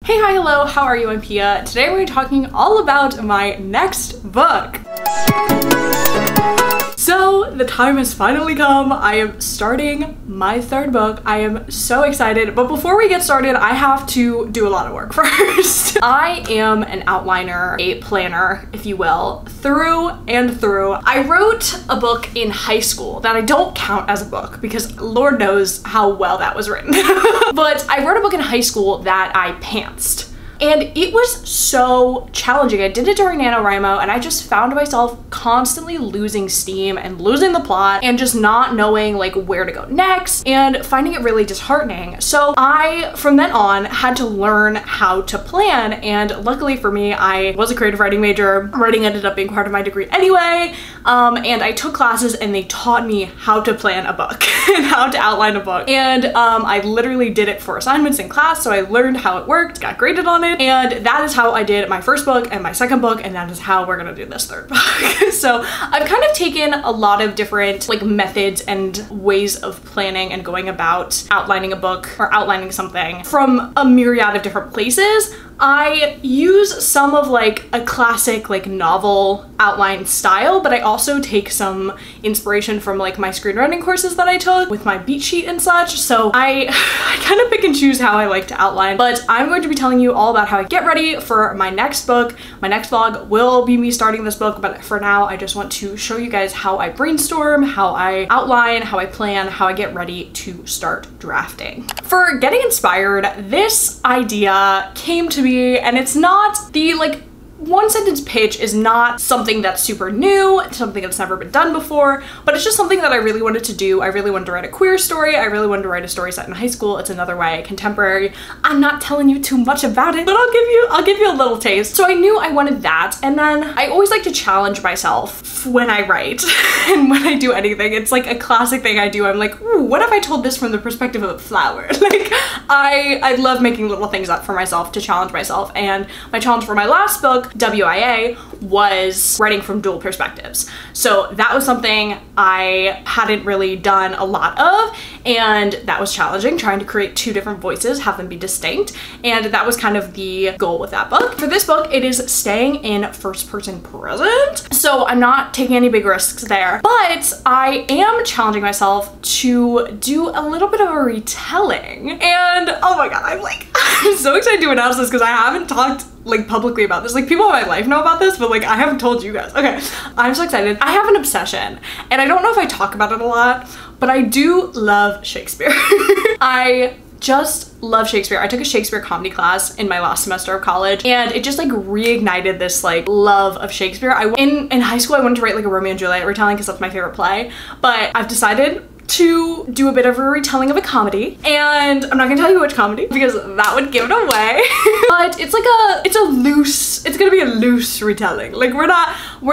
Hey, hi, hello, how are you? I'm Pia. Today we're talking all about my next book. So the time has finally come. I am starting my third book. I am so excited, but before we get started, I have to do a lot of work first. I am an outliner, a planner, if you will, through and through. I wrote a book in high school that I don't count as a book because Lord knows how well that was written. But I wrote a book in high school that I pantsed. And it was so challenging. I did it during NaNoWriMo and I just found myself constantly losing steam and losing the plot and just not knowing like where to go next and finding it really disheartening. So I, from then on, had to learn how to plan, and luckily for me, I was a creative writing major. Writing ended up being part of my degree anyway, and I took classes and they taught me how to plan a book and how to outline a book. And I literally did it for assignments in class, so I learned how it worked, got graded on it. And that is how I did my first book and my second book, and that is how we're gonna do this third book. So I've kind of taken a lot of different like methods and ways of planning and going about outlining a book or outlining something from a myriad of different places. I use some of like a classic like novel outline style, but I also take some inspiration from like my screenwriting courses that I took with my beat sheet and such. So I kind of pick and choose how I like to outline, but I'm going to be telling you all about how I get ready for my next book. My next vlog will be me starting this book, but for now I just want to show you guys how I brainstorm, how I outline, how I plan, how I get ready to start drafting. For getting inspired, this idea came to me, and it's not the like one sentence pitch is not something that's super new, it's something that's never been done before, but it's just something that I really wanted to do. I really wanted to write a queer story. I really wanted to write a story set in high school. It's another way, contemporary. I'm not telling you too much about it, but I'll give you a little taste. So I knew I wanted that, and then I always like to challenge myself when I write and when I do anything. It's like a classic thing I do. I'm like, ooh, what if I told this from the perspective of a flower? Like I love making little things up for myself to challenge myself, and my challenge for my last book, WIA, was writing from dual perspectives. So that was something I hadn't really done a lot of, and that was challenging, trying to create two different voices, have them be distinct, and that was kind of the goal with that book. For this book, it is staying in first person present, so I'm not taking any big risks there, but I am challenging myself to do a little bit of a retelling. And oh my god, I'm so excited to announce this because I haven't talked like publicly about this. Like, people in my life know about this, but like I haven't told you guys. Okay, I'm so excited. I have an obsession, and I don't know if I talk about it a lot, but I do love Shakespeare. I just love Shakespeare. I took a Shakespeare comedy class in my last semester of college, and it just like reignited this like love of Shakespeare. In high school I wanted to write like a Romeo and Juliet retelling because that's my favorite play, but I've decided to do a bit of a retelling of a comedy, and I'm not gonna tell you which comedy because that would give it away. But it's gonna be a loose retelling. Like we're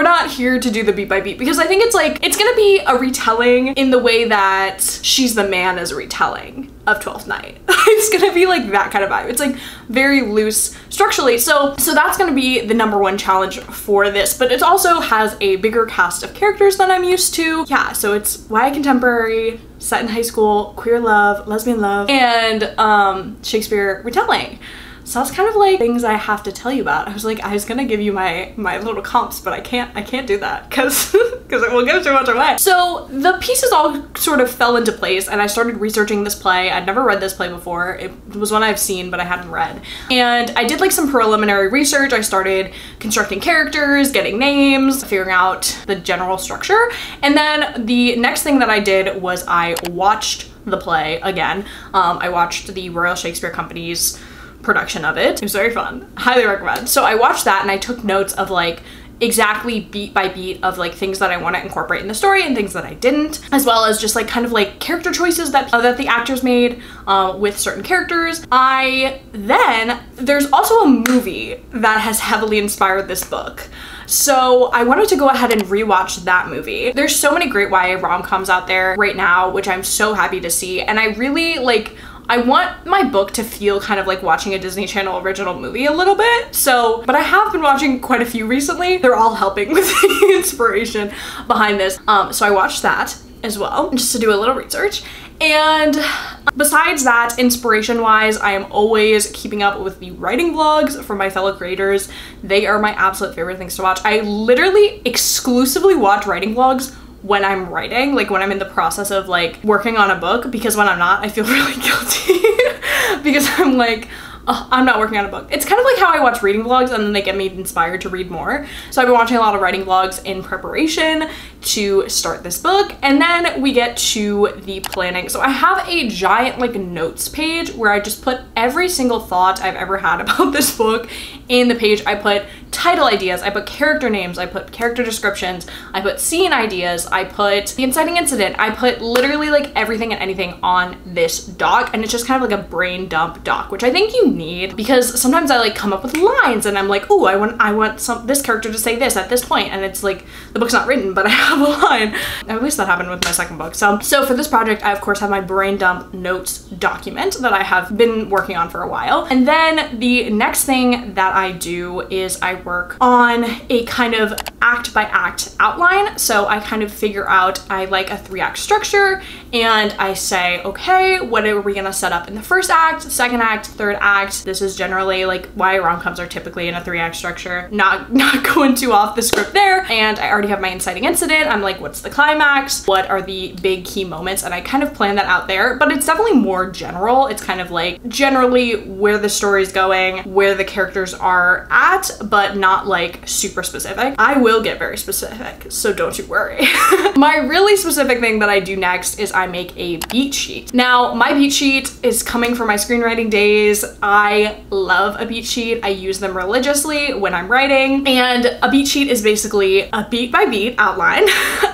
not here to do the beat by beat, because I think it's gonna be a retelling in the way that She's the Man is a retelling of Twelfth Night. It's gonna be like that kind of vibe. It's like very loose structurally. So that's gonna be the #1 challenge for this, but it also has a bigger cast of characters than I'm used to. Yeah, so it's YA contemporary, set in high school, queer love, lesbian love, and Shakespeare retelling. So that's kind of like things I have to tell you about. I was gonna give you my little comps, but I can't do that because it will give too much away. So the pieces all sort of fell into place, and I started researching this play. I'd never read this play before. It was one I've seen, but I hadn't read. And I did like some preliminary research. I started constructing characters, getting names, figuring out the general structure. And then the next thing that I did was I watched the play again. I watched the Royal Shakespeare Company's production of it. It was very fun. Highly recommend. So I watched that and I took notes of like exactly beat by beat of like things that I want to incorporate in the story and things that I didn't, as well as just like kind of like character choices that the actors made with certain characters. There's also a movie that has heavily inspired this book. So I wanted to go ahead and rewatch that movie. There's so many great YA rom-coms out there right now, which I'm so happy to see. And I really like, I want my book to feel kind of like watching a Disney Channel original movie a little bit. So, but I have been watching quite a few recently. They're all helping with the inspiration behind this. So I watched that as well, just to do a little research. And Besides that, inspiration-wise, I am always keeping up with the writing vlogs from my fellow creators. They are my absolute favorite things to watch. I literally exclusively watch writing vlogs when I'm writing, like when I'm in the process of like working on a book, because when I'm not, I feel really guilty because I'm like, oh, I'm not working on a book. It's kind of like how I watch reading vlogs and then they get me inspired to read more. So I've been watching a lot of writing vlogs in preparation to start this book. And then we get to the planning. So I have a giant like notes page where I just put every single thought I've ever had about this book in the page. I put title ideas, I put character names, I put character descriptions, I put scene ideas, I put the inciting incident, I put literally like everything and anything on this doc, and it's just kind of like a brain dump doc, which I think you need because sometimes I like come up with lines and I'm like, oh, I want this character to say this at this point, and it's like the book's not written, but I have a line. At least that happened with my second book. So for this project, I of course have my brain dump notes document that I have been working on for a while, and then the next thing that I do is I work on a kind of act by act outline. So I kind of figure out, I like a 3-act structure, and I say, okay, what are we gonna set up in the first act, second act, third act? This is generally like why rom-coms are typically in a 3-act structure. Not going too off the script there. And I already have my inciting incident. I'm like, what's the climax? What are the big key moments? And I kind of plan that out there, but it's definitely more general. It's kind of like generally where the story's going, where the characters are at, but not like super specific. I will get very specific, so don't you worry. My really specific thing that I do next is I make a beat sheet. Now, my beat sheet is coming from my screenwriting days. I love a beat sheet. I use them religiously when I'm writing, and a beat sheet is basically a beat by beat outline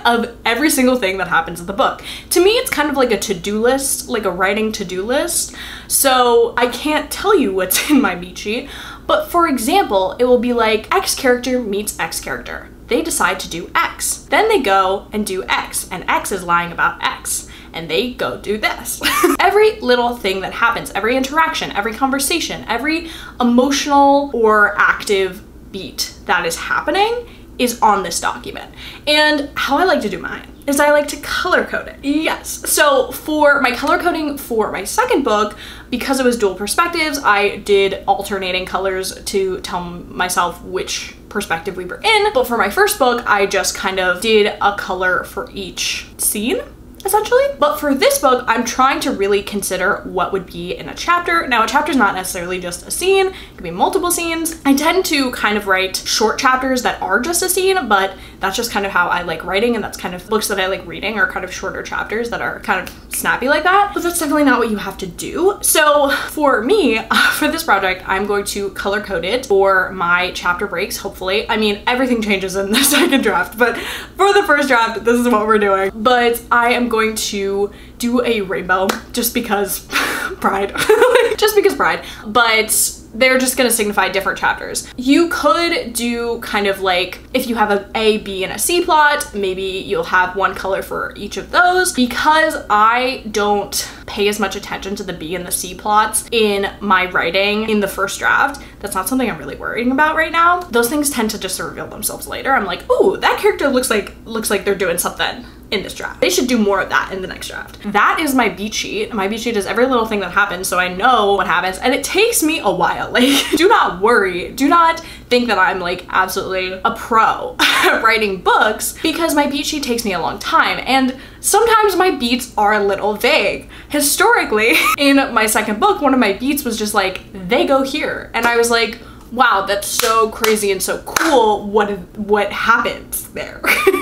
of every single thing that happens in the book. To me, it's kind of like a to-do list, like a writing to-do list. So I can't tell you what's in my beat sheet, but for example, it will be like X character meets X character. They decide to do X. Then they go and do X, and X is lying about X, and they go do this. Every little thing that happens, every interaction, every conversation, every emotional or active beat that is happening is on this document. And how I like to do mine is I like to color code it. Yes. So for my color coding for my second book, because it was dual perspectives, I did alternating colors to tell myself which perspective we were in. But for my first book, I just kind of did a color for each scene, essentially. But for this book, I'm trying to really consider what would be in a chapter. Now, a chapter is not necessarily just a scene, it could be multiple scenes. I tend to kind of write short chapters that are just a scene, but that's just kind of how I like writing, and that's kind of books that I like reading are kind of shorter chapters that are kind of snappy like that, but that's definitely not what you have to do. So for me, for this project, I'm going to color code it for my chapter breaks, hopefully. I mean, everything changes in the second draft, but for the first draft, this is what we're doing. But I am going to do a rainbow just because pride. Just because pride. But they're just gonna signify different chapters. You could do kind of like, if you have a A, B, and a C plot, maybe you'll have one color for each of those. Because I don't pay as much attention to the B and the C plots in my writing in the first draft, that's not something I'm really worrying about right now. Those things tend to just reveal themselves later. I'm like, ooh, that character looks like they're doing something in this draft. They should do more of that in the next draft. That is my beat sheet. My beat sheet is every little thing that happens, so I know what happens, and it takes me a while. Like, do not worry. Do not think that I'm like absolutely a pro at writing books, because my beat sheet takes me a long time, and sometimes my beats are a little vague. Historically, in my second book, one of my beats was just like, they go here, and I was like, wow, that's so crazy and so cool. What happens there?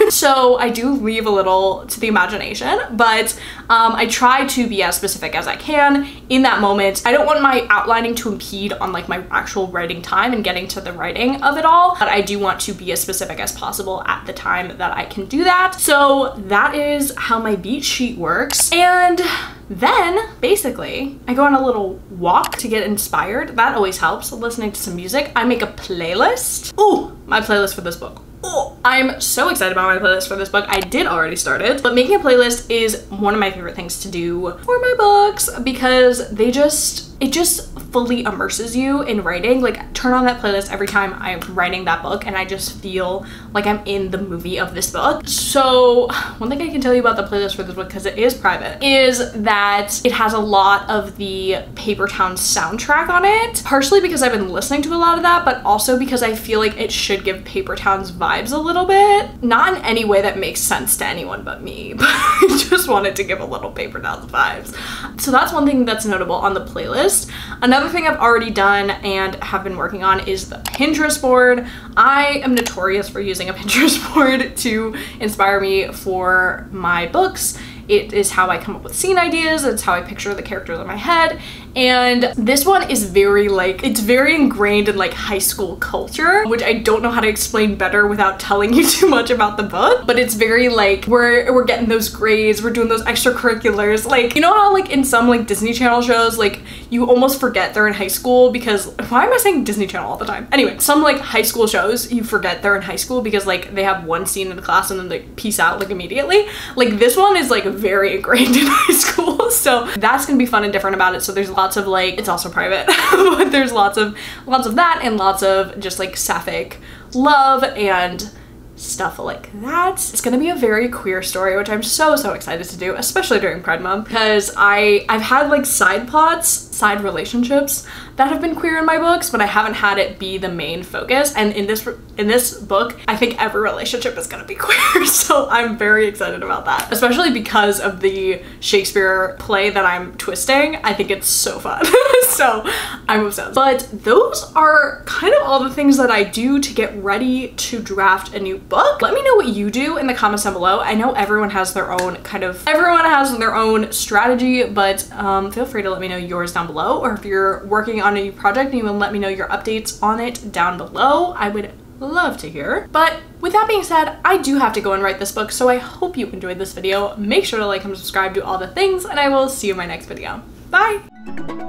So I do leave a little to the imagination, but I try to be as specific as I can in that moment. I don't want my outlining to impede on like my actual writing time and getting to the writing of it all, but I do want to be as specific as possible at the time that I can do that. So that is how my beat sheet works. And then basically I go on a little walk to get inspired. That always helps, listening to some music. I make a playlist. Ooh, my playlist for this book. Oh, I'm so excited about my playlist for this book. I did already start it, but making a playlist is one of my favorite things to do for my books, because it just fully immerses you in writing. Like, turn on that playlist every time I'm writing that book and I just feel like I'm in the movie of this book. So one thing I can tell you about the playlist for this book, because it is private, is that it has a lot of the Paper Towns soundtrack on it, partially because I've been listening to a lot of that, but also because I feel like it should give Paper Towns vibes a little bit. Not in any way that makes sense to anyone but me, but I just wanted to give a little Paper Towns vibes. So that's one thing that's notable on the playlist. Another thing I've already done and have been working on is the Pinterest board. I am notorious for using a Pinterest board to inspire me for my books. It is how I come up with scene ideas. It's how I picture the characters in my head. And this one is very like, it's very ingrained in like high school culture, which I don't know how to explain better without telling you too much about the book. But it's very like, we're getting those grades, we're doing those extracurriculars. Like, you know how like in some like Disney Channel shows, like you almost forget they're in high school because, why am I saying Disney Channel all the time? Anyway, some like high school shows, you forget they're in high school because like they have one scene in the class and then they peace out like immediately. Like this one is like very ingrained in high school. So that's gonna be fun and different about it. So there's lots of like, it's also private, but there's lots of that and lots of just like sapphic love and stuff like that. It's gonna be a very queer story, which I'm so excited to do, especially during Pride Month, because I've had like side plots, side relationships that have been queer in my books, but I haven't had it be the main focus. And in this book, I think every relationship is gonna be queer. So I'm very excited about that, especially because of the Shakespeare play that I'm twisting. I think it's so fun. So I'm obsessed. But those are kind of all the things that I do to get ready to draft a new book. Let me know what you do in the comments down below. I know everyone has their own strategy, but feel free to let me know yours down below, or if you're working on a new project and you want to let me know your updates on it down below, I would love to hear. But with that being said, I do have to go and write this book, so I hope you enjoyed this video. Make sure to like and subscribe, do all the things, and I will see you in my next video. Bye!